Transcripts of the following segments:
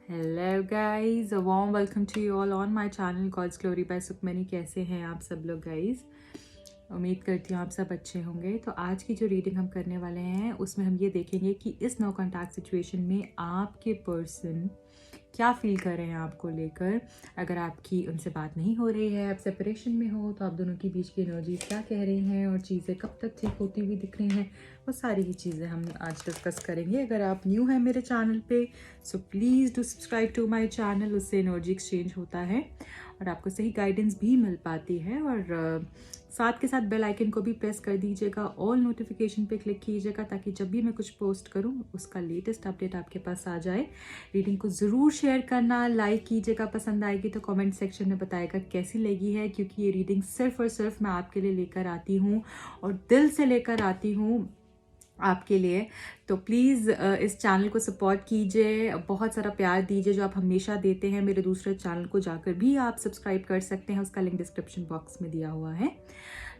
Hello guys, a warm welcome to you all on my channel God's glory by Sukhmani. कैसे हैं आप सब लोग गाइस? उम्मीद करती हूँ आप सब अच्छे होंगे। तो आज की जो रीडिंग हम करने वाले हैं उसमें हम ये देखेंगे कि इस नो कॉन्टैक्ट सिचुएशन में आपके पर्सन क्या फील कर रहे हैं आपको लेकर। अगर आपकी उनसे बात नहीं हो रही है, आप सेपरेशन में हो, तो आप दोनों के बीच की एनर्जी क्या कह रही हैं और चीज़ें कब तक ठीक होती हुई दिख रही हैं, वो सारी ही चीज़ें हम आज डिस्कस करेंगे। अगर आप न्यू हैं मेरे चैनल पे so please do subscribe to my channel. उससे एनर्जी एक्सचेंज होता है और आपको सही गाइडेंस भी मिल पाती है। और साथ के साथ बेल आइकन को भी प्रेस कर दीजिएगा, ऑल नोटिफिकेशन पे क्लिक कीजिएगा ताकि जब भी मैं कुछ पोस्ट करूं उसका लेटेस्ट अपडेट आपके पास आ जाए। रीडिंग को ज़रूर शेयर करना, लाइक कीजिएगा, पसंद आएगी तो कमेंट सेक्शन में बताएगा कैसी लगी है, क्योंकि ये रीडिंग सिर्फ और सिर्फ मैं आपके लिए लेकर आती हूँ और दिल से लेकर आती हूँ आपके लिए। तो प्लीज़ इस चैनल को सपोर्ट कीजिए, बहुत सारा प्यार दीजिए जो आप हमेशा देते हैं। मेरे दूसरे चैनल को जाकर भी आप सब्सक्राइब कर सकते हैं, उसका लिंक डिस्क्रिप्शन बॉक्स में दिया हुआ है।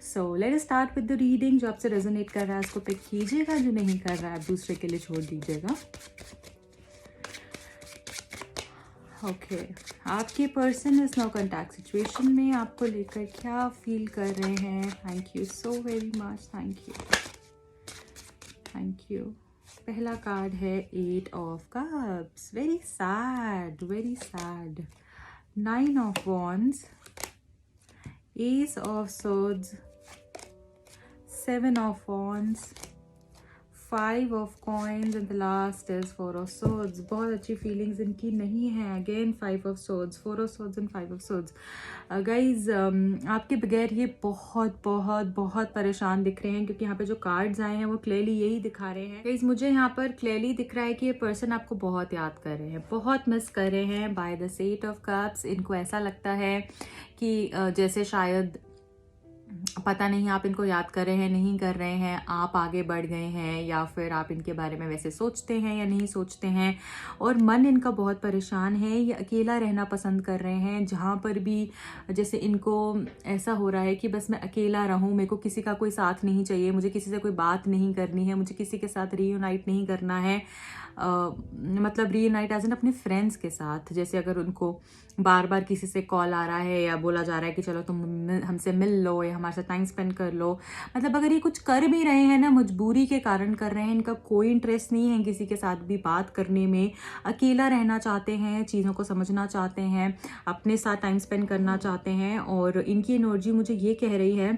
So let us start with the reading. जो आपसे रेजोनेट कर रहा है उसको पिक कीजिएगा, जो नहीं कर रहा है आप दूसरे के लिए छोड़ दीजिएगा। ओके, आपके पर्सन इस नो कॉन्टैक्ट सिचुएशन में आपको लेकर क्या फील कर रहे हैं? Thank you so very much, thank you. पहला कार्ड है 8 of cups, very sad, very sad. 9 of wands, S of swords, 7 of wands, 5 of coins and the last is 4 of swords. बहुत अच्छी फीलिंग्स इनकी नहीं है। Again 5 of swords, 4 of swords and 5 of swords. Guys आपके बगैर ये बहुत बहुत बहुत परेशान दिख रहे हैं, क्योंकि यहाँ पे जो कार्ड्स आए हैं वो क्लियरली यही दिखा रहे हैं। गाइज मुझे यहाँ पर क्लियरली दिख रहा है कि ये पर्सन आपको बहुत याद कर रहे हैं, बहुत मिस कर रहे हैं। बाय द 8 ऑफ कप्स इनको ऐसा लगता है कि जैसे शायद पता नहीं आप इनको याद कर रहे हैं, नहीं कर रहे हैं, आप आगे बढ़ गए हैं, या फिर आप इनके बारे में वैसे सोचते हैं या नहीं सोचते हैं। और मन इनका बहुत परेशान है, ये अकेला रहना पसंद कर रहे हैं। जहाँ पर भी जैसे इनको ऐसा हो रहा है कि बस मैं अकेला रहूँ, मेरे को किसी का कोई साथ नहीं चाहिए, मुझे किसी से कोई बात नहीं करनी है, मुझे किसी के साथ रीयूनाइट नहीं करना है। मतलब रीयूनाइट एज एन अपने फ्रेंड्स के साथ। जैसे अगर उनको बार बार किसी से कॉल आ रहा है या बोला जा रहा है कि चलो तुम हमसे मिल लो या हमारे साथ टाइम स्पेंड कर लो, मतलब अगर ये कुछ कर भी रहे हैं ना, मजबूरी के कारण कर रहे हैं, इनका कोई इंटरेस्ट नहीं है किसी के साथ भी बात करने में। अकेला रहना चाहते हैं, चीज़ों को समझना चाहते हैं, अपने साथ टाइम स्पेंड करना चाहते हैं। और इनकी एनर्जी मुझे ये कह रही है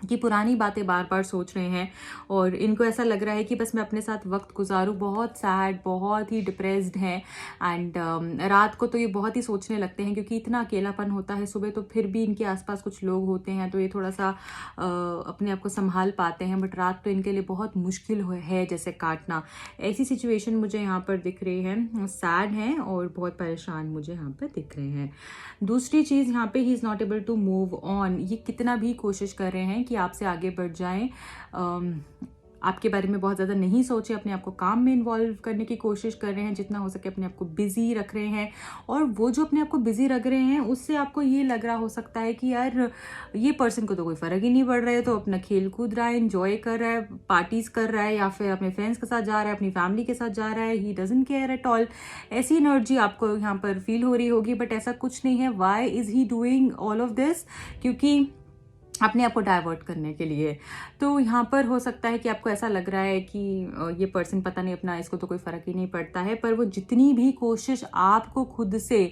कि पुरानी बातें बार बार सोच रहे हैं और इनको ऐसा लग रहा है कि बस मैं अपने साथ वक्त गुजारूं। बहुत सैड, बहुत ही डिप्रेस्ड हैं। एंड रात को तो ये बहुत ही सोचने लगते हैं, क्योंकि इतना अकेलापन होता है। सुबह तो फिर भी इनके आसपास कुछ लोग होते हैं तो ये थोड़ा सा अपने आप को संभाल पाते हैं, बट रात तो इनके लिए बहुत मुश्किल है जैसे काटना। ऐसी सिचुएशन मुझे यहाँ पर दिख रही है। सैड हैं और बहुत परेशान मुझे यहाँ पर दिख रहे हैं। दूसरी चीज़ यहाँ पे he is not able to move on. ये कितना भी कोशिश कर रहे हैं कि आपसे आगे बढ़ जाएं, आपके बारे में बहुत ज़्यादा नहीं सोचे, अपने आप को काम में इन्वॉल्व करने की कोशिश कर रहे हैं, जितना हो सके अपने आप को बिजी रख रहे हैं। और वो जो अपने आप को बिजी रख रहे हैं उससे आपको ये लग रहा हो सकता है कि यार ये पर्सन को तो कोई फ़र्क ही नहीं पड़ रहा है, तो अपना खेल कूद रहा है, इंजॉय कर रहा है, पार्टीज कर रहा है, या फिर अपने फ्रेंड्स के साथ जा रहा है, अपनी फैमिली के साथ जा रहा है। He doesn't care at all. ऐसी एनर्जी आपको यहाँ पर फील हो रही होगी, बट ऐसा कुछ नहीं है। Why is he doing all of this? क्योंकि अपने आप को डाइवर्ट करने के लिए। तो यहाँ पर हो सकता है कि आपको ऐसा लग रहा है कि ये पर्सन पता नहीं, अपना इसको तो कोई फ़र्क ही नहीं पड़ता है। पर वो जितनी भी कोशिश आपको खुद से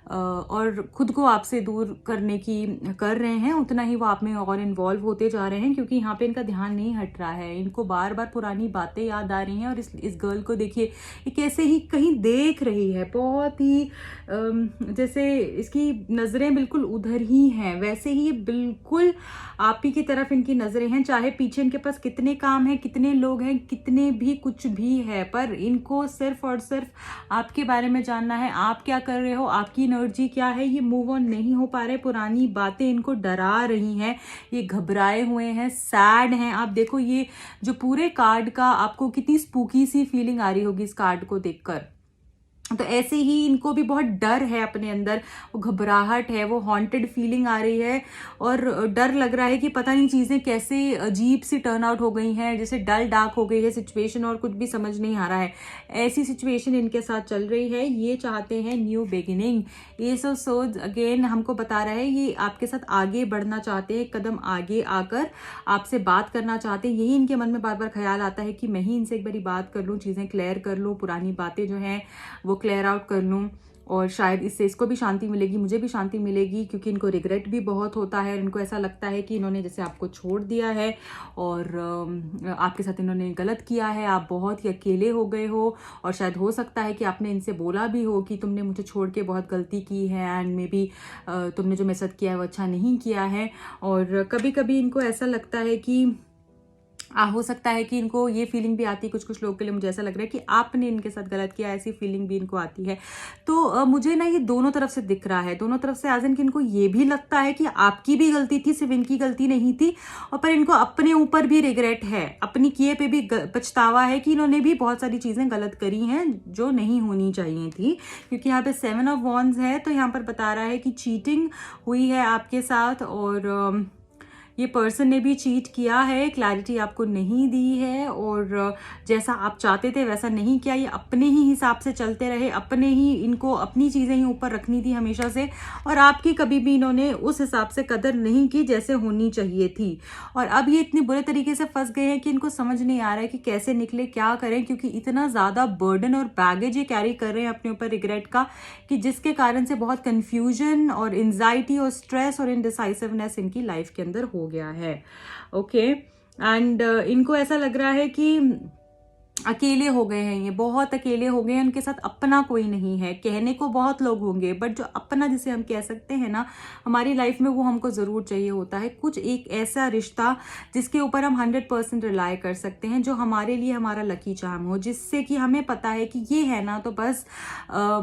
और खुद को आपसे दूर करने की कर रहे हैं, उतना ही वो आप में और इन्वॉल्व होते जा रहे हैं, क्योंकि यहाँ पे इनका ध्यान नहीं हट रहा है। इनको बार बार पुरानी बातें याद आ रही हैं। और इस गर्ल को देखिए, ये कैसे ही कहीं देख रही है, बहुत ही जैसे इसकी नज़रें बिल्कुल उधर ही हैं, वैसे ही ये बिल्कुल आप ही की तरफ इनकी नज़रें हैं। चाहे पीछे इनके पास कितने काम हैं, कितने लोग हैं, कितने भी कुछ भी है, पर इनको सिर्फ और सिर्फ आपके बारे में जानना है। आप क्या कर रहे हो, आपकी एनर्जी क्या है। ये मूव ऑन नहीं हो पा रहे, पुरानी बातें इनको डरा रही हैं, ये घबराए हुए हैं, सैड हैं। आप देखो ये जो पूरे कार्ड का आपको कितनी स्पूकी सी फीलिंग आ रही होगी इस कार्ड को देखकर। तो ऐसे ही इनको भी बहुत डर है अपने अंदर, वो घबराहट है, वो हॉन्टेड फीलिंग आ रही है और डर लग रहा है कि पता नहीं चीज़ें कैसे अजीब सी टर्न आउट हो गई हैं, जैसे डल डार्क हो गई है सिचुएशन और कुछ भी समझ नहीं आ रहा है। ऐसी सिचुएशन इनके साथ चल रही है। ये चाहते हैं new beginning. S of swords again हमको बता रहा है ये आपके साथ आगे बढ़ना चाहते हैं, एक कदम आगे आकर आपसे बात करना चाहते हैं। यही इनके मन में बार बार ख्याल आता है कि मैं ही इनसे एक बारी बात कर लूँ, चीज़ें क्लियर कर लूँ, पुरानी बातें जो हैं वो क्लियर आउट कर लूँ और शायद इससे इसको भी शांति मिलेगी, मुझे भी शांति मिलेगी, क्योंकि इनको रिग्रेट भी बहुत होता है। इनको ऐसा लगता है कि इन्होंने जैसे आपको छोड़ दिया है और आपके साथ इन्होंने गलत किया है, आप बहुत ही अकेले हो गए हो और शायद हो सकता है कि आपने इनसे बोला भी हो कि तुमने मुझे छोड़ के बहुत गलती की है एंड मे बी तुमने जो मेरे साथ किया है वो अच्छा नहीं किया है। और कभी कभी इनको ऐसा लगता है कि हो सकता है कि इनको ये फीलिंग भी आती है, कुछ कुछ लोगों के लिए मुझे ऐसा लग रहा है कि आपने इनके साथ गलत किया, ऐसी फीलिंग भी इनको आती है। तो मुझे ना ये दोनों तरफ से दिख रहा है, दोनों तरफ से, एज इन कि इनको ये भी लगता है कि आपकी भी गलती थी, सिर्फ इनकी गलती नहीं थी, और पर इनको अपने ऊपर भी रिग्रेट है, अपनी किए पे भी पछतावा है कि इन्होंने भी बहुत सारी चीजें गलत करी हैं जो नहीं होनी चाहिए थी। क्योंकि यहाँ पे 7 ऑफ वॉन्ड्स है, तो यहाँ पर बता रहा है कि चीटिंग हुई है आपके साथ और ये पर्सन ने भी चीट किया है, क्लैरिटी आपको नहीं दी है और जैसा आप चाहते थे वैसा नहीं किया। ये अपने ही हिसाब से चलते रहे, अपने ही, इनको अपनी चीज़ें ही ऊपर रखनी थी हमेशा से, और आपकी कभी भी इन्होंने उस हिसाब से कदर नहीं की जैसे होनी चाहिए थी। और अब ये इतने बुरे तरीके से फंस गए हैं कि इनको समझ नहीं आ रहा है कि कैसे निकले, क्या करें, क्योंकि इतना ज़्यादा बर्डन और बैगेज ये कैरी कर रहे हैं अपने ऊपर रिग्रेट का, कि जिसके कारण से बहुत कन्फ्यूजन और एंजाइटी और स्ट्रेस और इनडिसाइसिवनेस इनकी लाइफ के अंदर हो गया है। ओके एंड इनको ऐसा लग रहा है कि अकेले हो गए हैं, ये बहुत अकेले हो गए हैं, उनके साथ अपना कोई नहीं है। कहने को बहुत लोग होंगे बट जो अपना जिसे हम कह सकते हैं ना हमारी लाइफ में, वो हमको ज़रूर चाहिए होता है। कुछ एक ऐसा रिश्ता जिसके ऊपर हम 100% रिलाय कर सकते हैं, जो हमारे लिए हमारा लकी चार्म हो, जिससे कि हमें पता है कि ये है ना तो बस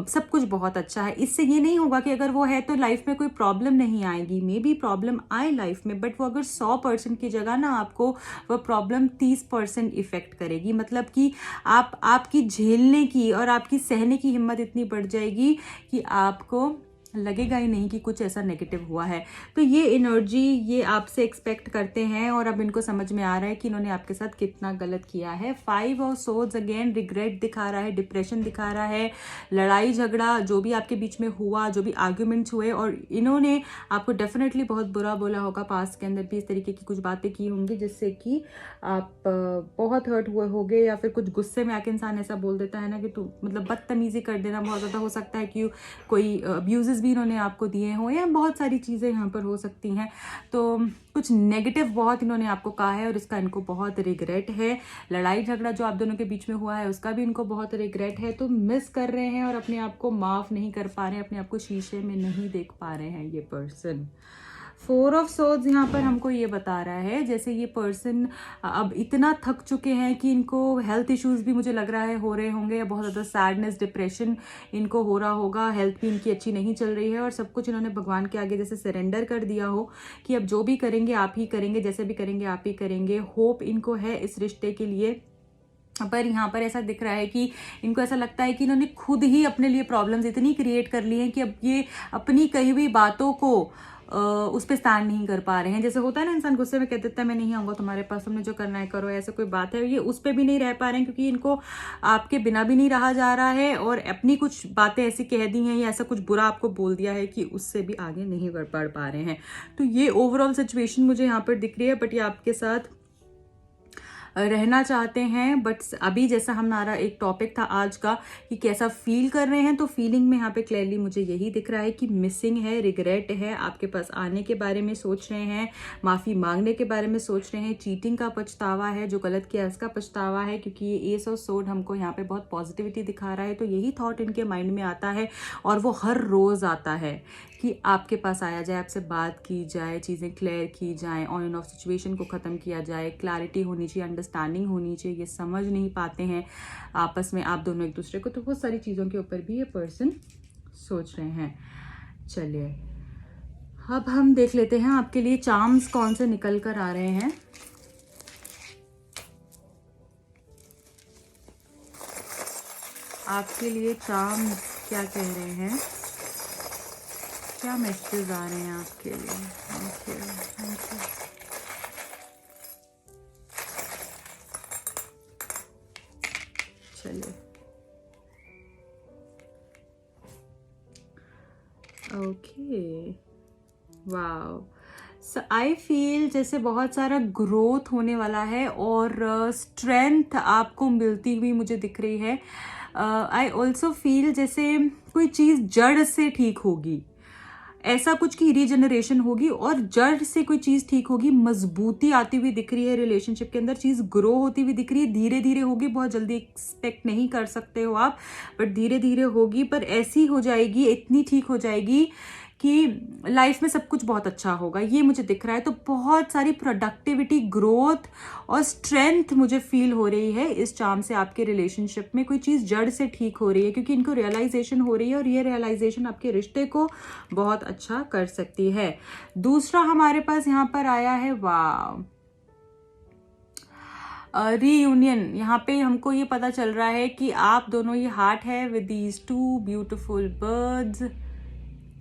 सब कुछ बहुत अच्छा है। इससे ये नहीं होगा कि अगर वो है तो लाइफ में कोई प्रॉब्लम नहीं आएगी, मे बी प्रॉब्लम आए लाइफ में, बट वो अगर 100% की जगह ना आपको वो प्रॉब्लम 30% इफेक्ट करेगी। मतलब कि आपकी झेलने की और आपकी सहने की हिम्मत इतनी बढ़ जाएगी कि आपको लगेगा ही नहीं कि कुछ ऐसा नेगेटिव हुआ है। तो ये एनर्जी ये आपसे एक्सपेक्ट करते हैं और अब इनको समझ में आ रहा है कि इन्होंने आपके साथ कितना गलत किया है। 5 ऑफ सोर्ड्स अगेन रिग्रेट दिखा रहा है, डिप्रेशन दिखा रहा है, लड़ाई झगड़ा जो भी आपके बीच में हुआ, जो भी आर्ग्यूमेंट्स हुए, और इन्होंने आपको डेफिनेटली बहुत बुरा बोला होगा, पास्ट के अंदर भी इस तरीके की कुछ बातें की होंगी जिससे कि आप बहुत हर्ट हुए होंगे, या फिर कुछ गुस्से में आके इंसान ऐसा बोल देता है ना कि तू, मतलब बदतमीजी कर देना बहुत ज़्यादा हो सकता है कि कोई अब्यूजेस भी इन्होंने आपको दिए हो, या बहुत सारी चीज़ें यहाँ पर हो सकती हैं। तो कुछ नेगेटिव बहुत इन्होंने आपको कहा है और इसका इनको बहुत रिग्रेट है। लड़ाई झगड़ा जो आप दोनों के बीच में हुआ है उसका भी इनको बहुत रिग्रेट है। तो मिस कर रहे हैं और अपने आप को माफ़ नहीं कर पा रहे हैं, अपने आप को शीशे में नहीं देख पा रहे हैं ये पर्सन। 4 ऑफ सोर्ड्स यहाँ पर हमको ये बता रहा है जैसे ये पर्सन अब इतना थक चुके हैं कि इनको हेल्थ इश्यूज भी मुझे लग रहा है हो रहे होंगे, या बहुत ज़्यादा सैडनेस, डिप्रेशन इनको हो रहा होगा, हेल्थ भी इनकी अच्छी नहीं चल रही है, और सब कुछ इन्होंने भगवान के आगे जैसे सरेंडर कर दिया हो कि अब जो भी करेंगे आप ही करेंगे, जैसे भी करेंगे आप ही करेंगे। होप इनको है इस रिश्ते के लिए, पर यहाँ पर ऐसा दिख रहा है कि इनको ऐसा लगता है कि इन्होंने खुद ही अपने लिए प्रॉब्लम्स इतनी क्रिएट कर ली हैं कि अब ये अपनी कही हुई बातों को उस पर स्टैंड नहीं कर पा रहे हैं। जैसे होता है ना, इंसान गुस्से में कह देता है मैं नहीं आऊँगा तुम्हारे पास, तुमने जो करना है करो, ऐसा कोई बात है, ये उस पर भी नहीं रह पा रहे हैं क्योंकि इनको आपके बिना भी नहीं रहा जा रहा है, और अपनी कुछ बातें ऐसी कह दी हैं या ऐसा कुछ बुरा आपको बोल दिया है कि उससे भी आगे नहीं बढ़ पा रहे हैं। तो ये ओवरऑल सिचुएशन मुझे यहाँ पर दिख रही है, बट ये आपके साथ रहना चाहते हैं। बट अभी जैसा हमारा एक टॉपिक था आज का कि कैसा फील कर रहे हैं, तो फीलिंग में यहाँ पे क्लियरली मुझे यही दिख रहा है कि मिसिंग है, रिग्रेट है, आपके पास आने के बारे में सोच रहे हैं, माफ़ी मांगने के बारे में सोच रहे हैं, चीटिंग का पछतावा है, जो गलत किया उसका पछतावा है, क्योंकि ये एस ऑफ सोर्ड हमको यहाँ पे बहुत पॉजिटिविटी दिखा रहा है। तो यही थॉट इनके माइंड में आता है और वो हर रोज़ आता है कि आपके पास आया जाए, आपसे बात की जाए, चीज़ें क्लियर की जाए, ऑन एंड ऑफ सिचुएशन को ख़त्म किया जाए, क्लैरिटी होनी चाहिए, अंडरस्टैंडिंग होनी चाहिए। ये समझ नहीं पाते हैं आपस में आप दोनों एक दूसरे को, तो बहुत सारी चीज़ों के ऊपर भी ये पर्सन सोच रहे हैं। चलिए अब हम देख लेते हैं आपके लिए चार्म्स कौन से निकल कर आ रहे हैं। आपके लिए चार्म क्या कह रहे हैं, क्या मैसेजेस आ रहे हैं आपके लिए। Thank you, thank you. चलिए, okay, wow. So I feel जैसे बहुत सारा ग्रोथ होने वाला है और स्ट्रेंथ आपको मिलती हुई मुझे दिख रही है। आई ऑल्सो फील जैसे कोई चीज़ जड़ से ठीक होगी, ऐसा कुछ की रीजनरेशन होगी और जड़ से कोई चीज़ ठीक होगी, मजबूती आती हुई दिख रही है रिलेशनशिप के अंदर, चीज़ ग्रो होती हुई दिख रही है। धीरे धीरे होगी, बहुत जल्दी एक्सपेक्ट नहीं कर सकते हो आप, बट धीरे धीरे होगी, पर ऐसी हो जाएगी, इतनी ठीक हो जाएगी कि लाइफ में सब कुछ बहुत अच्छा होगा, ये मुझे दिख रहा है। तो बहुत सारी प्रोडक्टिविटी, ग्रोथ और स्ट्रेंथ मुझे फील हो रही है इस चार्म से। आपके रिलेशनशिप में कोई चीज़ जड़ से ठीक हो रही है, क्योंकि इनको रियलाइजेशन हो रही है और ये रियलाइजेशन आपके रिश्ते को बहुत अच्छा कर सकती है। दूसरा हमारे पास यहाँ पर आया है, वाह, रीयूनियन। यहाँ पे हमको ये पता चल रहा है कि आप दोनों, ये हार्ट है with these two beautiful birds,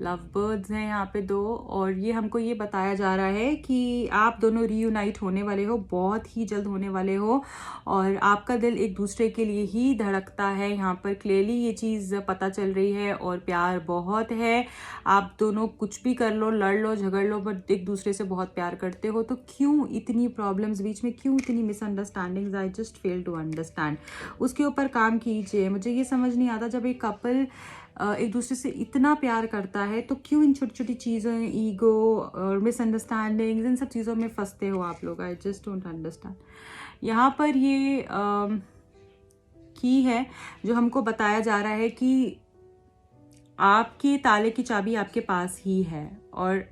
love birds हैं यहाँ पे दो, और ये हमको ये बताया जा रहा है कि आप दोनों रीयूनाइट होने वाले हो, बहुत ही जल्द होने वाले हो, और आपका दिल एक दूसरे के लिए ही धड़कता है। यहाँ पर क्लियरली ये चीज़ पता चल रही है, और प्यार बहुत है। आप दोनों कुछ भी कर लो, लड़ लो, झगड़ लो, बट एक दूसरे से बहुत प्यार करते हो। तो क्यों इतनी प्रॉब्लम्स बीच में, क्यों इतनी misunderstandings, I just fail to understand. उसके ऊपर काम कीजिए। मुझे ये समझ नहीं आता, जब एक कपल एक दूसरे से इतना प्यार करता है तो क्यों इन छोटी छोटी चीज़ों, ईगो और मिसअंडरस्टैंडिंग्स, इन सब चीज़ों में फंसते हो आप लोग। I just don't understand. यहाँ पर ये की है जो हमको बताया जा रहा है कि आपके ताले की चाबी आपके पास ही है, और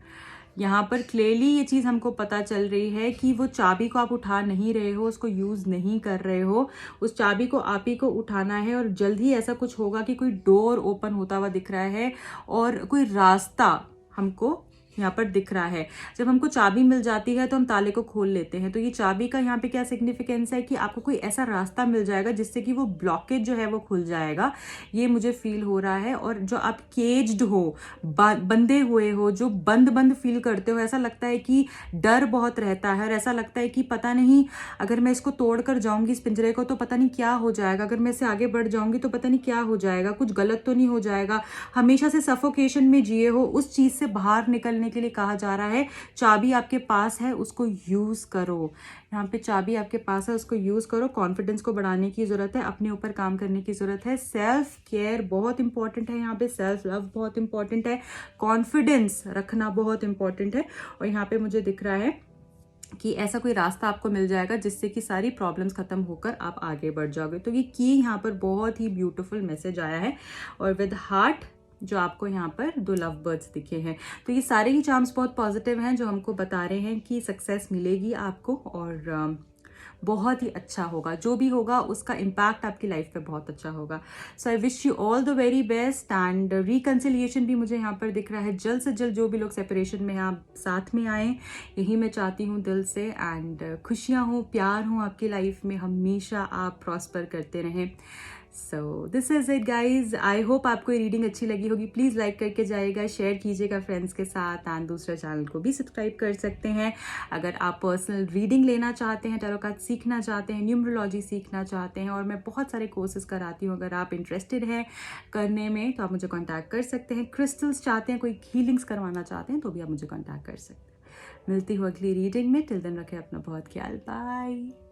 यहाँ पर क्लियरली ये चीज़ हमको पता चल रही है कि वो चाबी को आप उठा नहीं रहे हो, उसको यूज़ नहीं कर रहे हो। उस चाबी को आप ही को उठाना है, और जल्द ही ऐसा कुछ होगा कि कोई डोर ओपन होता हुआ दिख रहा है और कोई रास्ता हमको यहाँ पर दिख रहा है। जब हमको चाबी मिल जाती है तो हम ताले को खोल लेते हैं। तो ये चाबी का यहाँ पे क्या सिग्निफिकेंस है कि आपको कोई ऐसा रास्ता मिल जाएगा जिससे कि वो ब्लॉकेज जो है वो खुल जाएगा, ये मुझे फील हो रहा है। और जो आप केज्ड हो, बंधे हुए हो, जो बंद बंद फील करते हो, ऐसा लगता है कि डर बहुत रहता है, और ऐसा लगता है कि पता नहीं अगर मैं इसको तोड़ कर जाऊंगी इस पिंजरे को तो पता नहीं क्या हो जाएगा, अगर मैं इससे आगे बढ़ जाऊंगी तो पता नहीं क्या हो जाएगा, कुछ गलत तो नहीं हो जाएगा। हमेशा से सफोकेशन में जिए हो, उस चीज़ से बाहर निकलने के लिए कहा जा रहा है चाबी आपके पास है, उसको यूज करो। यहाँ पे चाबी आपके पास है, उसको यूज करो। कॉन्फिडेंस को बढ़ाने की जरूरत है, अपने ऊपर काम करने की जरूरत है। सेल्फ केयर बहुत इंपॉर्टेंट है, यहाँ पे सेल्फ लव बहुत इंपॉर्टेंट है, कॉन्फिडेंस रखना बहुत इंपॉर्टेंट है। और यहाँ पे मुझे दिख रहा है कि ऐसा कोई रास्ता आपको मिल जाएगा जिससे कि सारी प्रॉब्लम्स खत्म होकर आप आगे बढ़ जाओगे। तो ये की यहाँ पर बहुत ही ब्यूटीफुल मैसेज आया है, और विद हार्ट जो आपको यहाँ पर दो लव बर्ड्स दिखे हैं। तो ये सारे ही चार्म्स बहुत पॉजिटिव हैं जो हमको बता रहे हैं कि सक्सेस मिलेगी आपको, और बहुत ही अच्छा होगा, जो भी होगा उसका इम्पैक्ट आपकी लाइफ पे बहुत अच्छा होगा। So I wish you all the very best. And reconciliation भी मुझे यहाँ पर दिख रहा है, जल्द से जल्द जो भी लोग सेपरेशन में हैं आप साथ में आएँ, यही मैं चाहती हूँ दिल से। एंड खुशियाँ हों, प्यार हों आपकी लाइफ में, हमेशा आप प्रॉस्पर करते रहें। So this is it guys. I hope आपको ये रीडिंग अच्छी लगी होगी। प्लीज़ लाइक करके जाइएगा, शेयर कीजिएगा फ्रेंड्स के साथ, एंड दूसरे चैनल को भी सब्सक्राइब कर सकते हैं। अगर आप पर्सनल रीडिंग लेना चाहते हैं, टैरो कार्ड सीखना चाहते हैं, न्यूमरोलॉजी सीखना चाहते हैं, और मैं बहुत सारे कोर्सेज कराती हूँ, अगर आप इंटरेस्टेड हैं करने में तो आप मुझे कॉन्टैक्ट कर सकते हैं। क्रिस्टल्स चाहते हैं, कोई हीलिंग्स करवाना चाहते हैं तो भी आप मुझे कॉन्टैक्ट कर सकते हैं। मिलती हूँ अगली रीडिंग में। टिल देन रखें अपना बहुत ख्याल। बाय।